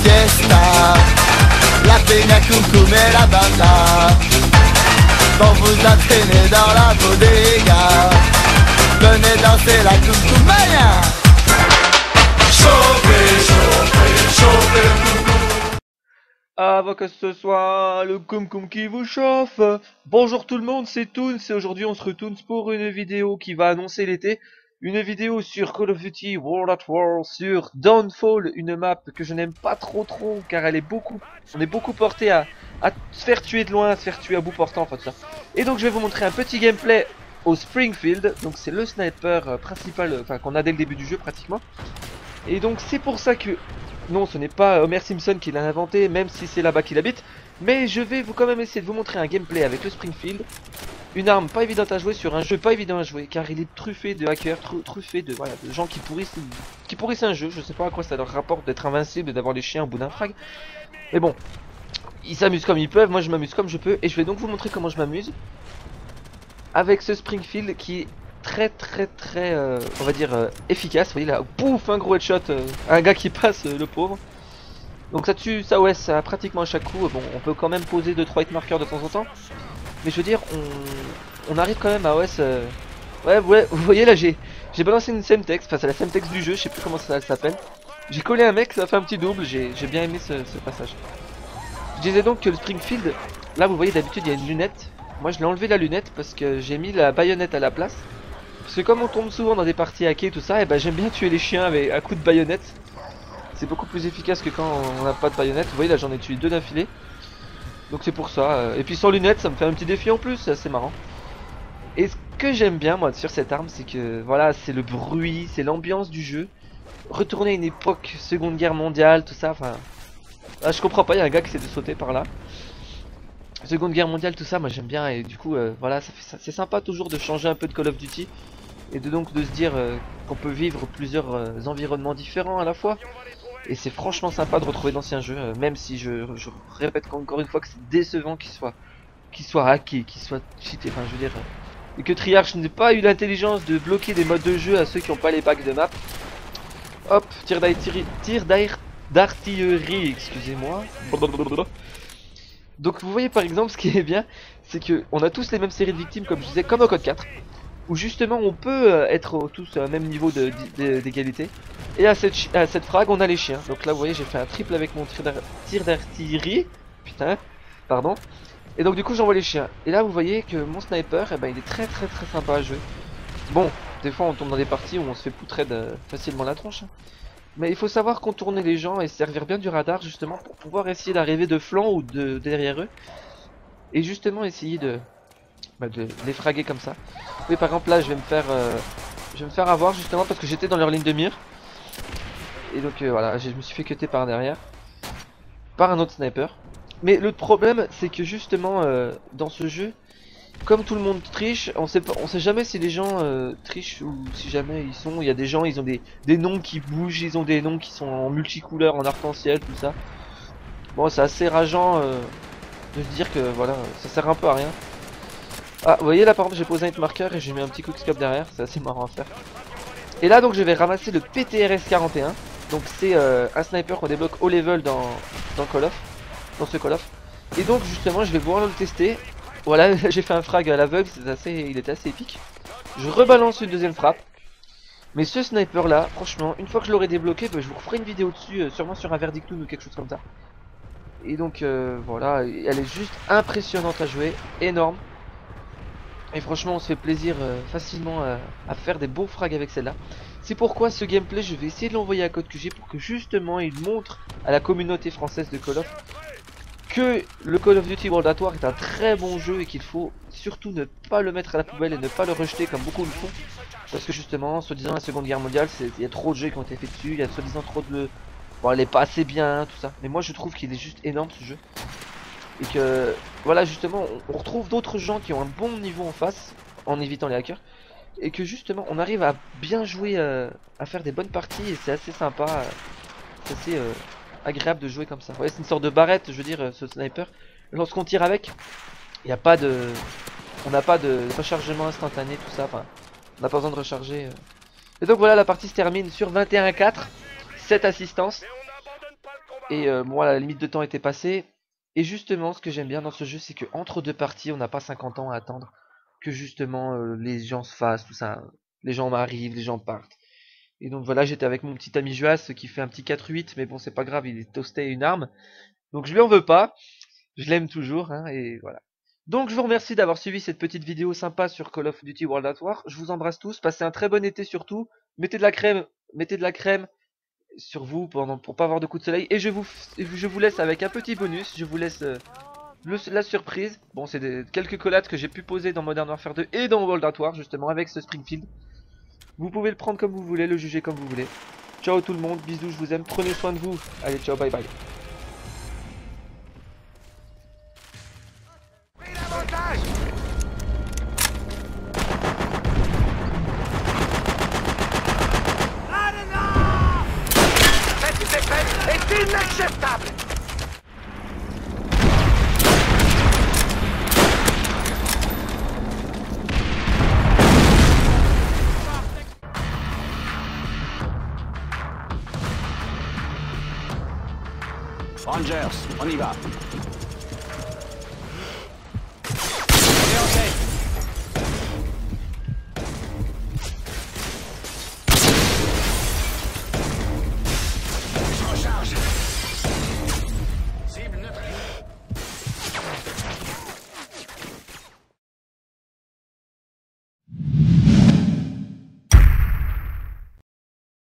fiesta, la peña cum cum et la banda. Quand vous entraînez dans la bodega, venez danser la cum cum mania. Chauffez, chauffez, chauffez le cum cum. Avant que ce soit le Koum Koum qui vous chauffe. Bonjour tout le monde, c'est Toons et aujourd'hui on se retourne pour une vidéo qui va annoncer l'été. Une vidéo sur Call of Duty World at War, sur Downfall, une map que je n'aime pas trop car on est beaucoup porté à se faire tuer de loin, à se faire tuer à bout portant, enfin tout ça. Et donc je vais vous montrer un petit gameplay au Springfield. Donc c'est le sniper principal, enfin qu'on a dès le début du jeu pratiquement. Et donc c'est pour ça que... Non, ce n'est pas Homer Simpson qui l'a inventé, même si c'est là-bas qu'il habite. Mais je vais quand même essayer de vous montrer un gameplay avec le Springfield. Une arme pas évidente à jouer sur un jeu pas évident à jouer, car il est truffé de hackers, truffé de gens qui pourrissent un jeu. Je sais pas à quoi ça leur rapporte d'être invincible et d'avoir les chiens au bout d'un frag. Mais bon, ils s'amusent comme ils peuvent, moi je m'amuse comme je peux. Et je vais donc vous montrer comment je m'amuse avec ce Springfield qui est très on va dire efficace. Vous voyez là, pouf, un gros headshot, un gars qui passe, le pauvre. Donc ça tue ça, ouais, ça pratiquement à chaque coup. Bon, on peut quand même poser 2-3 hit marqueurs de temps en temps, mais je veux dire, on arrive quand même à OS. Ouais, vous voyez là, j'ai balancé une Semtex, enfin c'est la Semtex du jeu, je sais plus comment ça s'appelle. J'ai collé un mec, ça a fait un petit double, j'ai bien aimé ce passage. Je disais donc que le Springfield, là vous voyez d'habitude il y a une lunette. Moi je l'ai enlevé la lunette parce que j'ai mis la baïonnette à la place. Parce que comme on tombe souvent dans des parties hackées et tout ça, et ben j'aime bien tuer les chiens avec un coup de baïonnette. C'est beaucoup plus efficace que quand on n'a pas de baïonnette. Vous voyez là, j'en ai tué 2 d'affilée. Donc c'est pour ça. Et puis sans lunettes, ça me fait un petit défi en plus, c'est assez marrant. Et ce que j'aime bien moi sur cette arme, c'est que voilà, c'est le bruit, c'est l'ambiance du jeu. Retourner à une époque Seconde Guerre mondiale, tout ça, enfin... Ah, je comprends pas, il y a un gars qui s'est de sauter par là. Seconde Guerre mondiale, tout ça, moi j'aime bien. Et du coup, voilà, c'est sympa toujours de changer un peu de Call of Duty. Et de se dire qu'on peut vivre plusieurs environnements différents à la fois. Et c'est franchement sympa de retrouver d'anciens jeux, même si je répète encore une fois que c'est décevant qu'il soit hacké, qu'il soit cheaté, enfin je veux dire... et que Treyarch n'ait pas eu l'intelligence de bloquer des modes de jeu à ceux qui n'ont pas les packs de map. Hop, tir d'artillerie, excusez-moi. Donc vous voyez par exemple ce qui est bien, c'est que on a tous les mêmes séries de victimes comme je disais, comme au code 4. Où justement on peut être tous à même niveau d'égalité. Et à cette frag on a les chiens. Donc là vous voyez j'ai fait un triple avec mon tir d'artillerie. Putain, pardon. Et donc du coup j'envoie les chiens. Et là vous voyez que mon sniper, eh ben, il est très sympa à jouer. Bon, des fois on tombe dans des parties où on se fait poutrer facilement la tronche. Mais il faut savoir contourner les gens et servir bien du radar justement pour pouvoir essayer d'arriver de flanc ou derrière eux. Et justement essayer de les fraguer comme ça. Oui, par exemple là je vais me faire avoir justement parce que j'étais dans leur ligne de mire. Et donc voilà, je me suis fait cutter par derrière par un autre sniper. Mais le problème c'est que justement dans ce jeu, comme tout le monde triche, on sait jamais si les gens trichent ou si jamais il y a des gens, ils ont des noms qui bougent, ils ont des noms qui sont en multicouleurs, en arc-en-ciel, tout ça. Bon, c'est assez rageant de se dire que voilà, ça sert un peu à rien. Ah, vous voyez là par exemple j'ai posé un hit marker et j'ai mis un petit quickscope derrière, c'est assez marrant à faire. Et là donc je vais ramasser le PTRS 41. Donc c'est un sniper qu'on débloque au level dans ce Call of. Et donc justement je vais pouvoir le tester. Voilà, j'ai fait un frag à l'aveugle, il était assez épique. Je rebalance une deuxième frappe. Mais ce sniper là, franchement, une fois que je l'aurai débloqué, je vous referai une vidéo dessus, sûrement sur un Verdictoon ou quelque chose comme ça. Et donc voilà, elle est juste impressionnante à jouer, énorme. Et franchement on se fait plaisir facilement à faire des beaux frags avec celle-là. C'est pourquoi ce gameplay je vais essayer de l'envoyer à Code QG pour que justement il montre à la communauté française de Call of que le Call of Duty World at War est un très bon jeu et qu'il faut surtout ne pas le mettre à la poubelle et ne pas le rejeter comme beaucoup le font. Parce que justement, soi-disant la Seconde Guerre mondiale, il y a trop de jeux qui ont été faits dessus, il y a soi-disant trop de... Bon, elle est pas assez bien, hein, tout ça. Mais moi je trouve qu'il est juste énorme ce jeu. Et que voilà justement on retrouve d'autres gens qui ont un bon niveau en face en évitant les hackers. Et que justement on arrive à bien jouer, à faire des bonnes parties et c'est assez sympa, c'est assez agréable de jouer comme ça. Ouais, c'est une sorte de barrette, je veux dire, ce sniper. Lorsqu'on tire avec, il n'y a pas de... On n'a pas de rechargement instantané, tout ça, enfin, on n'a pas besoin de recharger. Et donc voilà, la partie se termine sur 21-4, 7 assistances. Et moi, la limite de temps était passée. Et justement, ce que j'aime bien dans ce jeu, c'est que entre deux parties, on n'a pas 50 ans à attendre que justement les gens se fassent, tout ça. Les gens m'arrivent, les gens partent. Et donc voilà, j'étais avec mon petit ami Joas qui fait un petit 4-8, mais bon, c'est pas grave, il est toasté à une arme. Donc je lui en veux pas, je l'aime toujours, hein, et voilà. Donc je vous remercie d'avoir suivi cette petite vidéo sympa sur Call of Duty World at War. Je vous embrasse tous, passez un très bon été surtout. Mettez de la crème sur vous pour pas avoir de coups de soleil. Et je vous laisse avec un petit bonus, je vous laisse la surprise. Bon, c'est quelques collades que j'ai pu poser dans Modern Warfare 2 et dans World at War justement avec ce Springfield. Vous pouvez le prendre comme vous voulez, le juger comme vous voulez. Ciao tout le monde, bisous, je vous aime, prenez soin de vous. Allez, ciao, bye bye. Est inacceptable! Rangers, on y va.